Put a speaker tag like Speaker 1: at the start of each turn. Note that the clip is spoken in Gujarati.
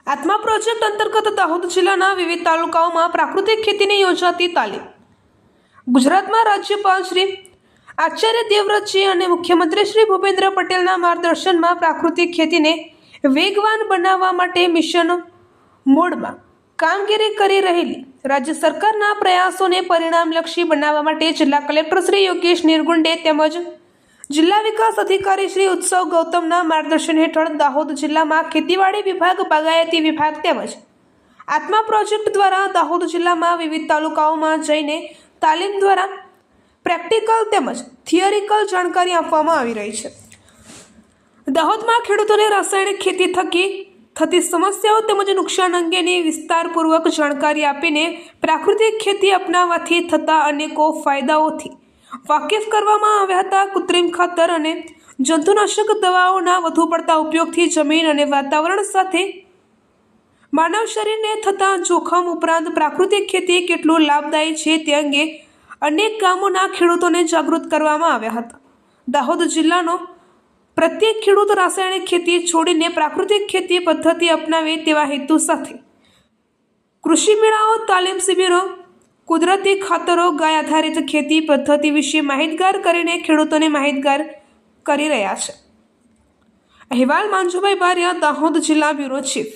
Speaker 1: આત્મા પ્રોજેક્ટ અંતર્ગત દાહોદ જિલ્લાના વિવિધ તાલુકાઓમાં પ્રાકૃતિક ખેતીની યોજાતી તાલીમ. ગુજરાતમાં રાજ્યપાલ શ્રી આચાર્ય દેવવ્રતજી અને મુખ્યમંત્રી શ્રી ભૂપેન્દ્ર પટેલના માર્ગદર્શનમાં પ્રાકૃતિક ખેતીને વેગવાન બનાવવા માટે મિશન મોડમાં કામગીરી કરી રહેલી રાજ્ય સરકારના પ્રયાસોને પરિણામલક્ષી બનાવવા માટે જિલ્લા કલેક્ટર શ્રી યોગેશ નિરગુંડે તેમજ જિલ્લા વિકાસ અધિકારી શ્રી ઉત્સવ ગૌતમના માર્ગદર્શન હેઠળ દાહોદ જિલ્લામાં ખેતીવાડી વિભાગ, બાગાયતી વિભાગ તેમજ આત્મા પ્રોજેક્ટ દ્વારા દાહોદ જિલ્લામાં વિવિધ તાલુકાઓમાં જઈને તાલીમ દ્વારા પ્રેક્ટિકલ તેમજ થિયરિકલ જાણકારી આપવામાં આવી રહી છે. દાહોદમાં ખેડૂતોને રાસાયણિક ખેતી થકી થતી સમસ્યાઓ તેમજ નુકસાન અંગેની વિસ્તારપૂર્વક જાણકારી આપીને પ્રાકૃતિક ખેતી અપનાવવાથી થતા અનેકો ફાયદાઓથી વાકેફ કરવામાં આવ્યા હતા. કૃત્રિમ ખાતર અને જંતુનાશક દવાઓના વધુ પડતા ઉપયોગથી જમીન અને વાતાવરણ સાથે માનવ શરીરને થતા જોખમ ઉપરાંત પ્રાકૃતિક ખેતી કેટલું લાભદાયી છે તે અંગે અનેક ગામોના ખેડૂતોને જાગૃત કરવામાં આવ્યા હતા. દાહોદ જિલ્લાનો પ્રત્યેક ખેડૂત રાસાયણિક ખેતી છોડીને પ્રાકૃતિક ખેતી પદ્ધતિ અપનાવે તેવા હેતુ સાથે કૃષિ મેળાઓ, તાલીમ શિબિરો, કુદરતી ખાતરો, ગાય આધારિત ખેતી પદ્ધતિ વિશે માહિતગાર કરીને ખેડૂતોને માહિતગાર કરી રહ્યા છે. અહેવાલ માંજુભાઈ બારિયા, દાહોદ જિલ્લા બ્યુરો ચીફ.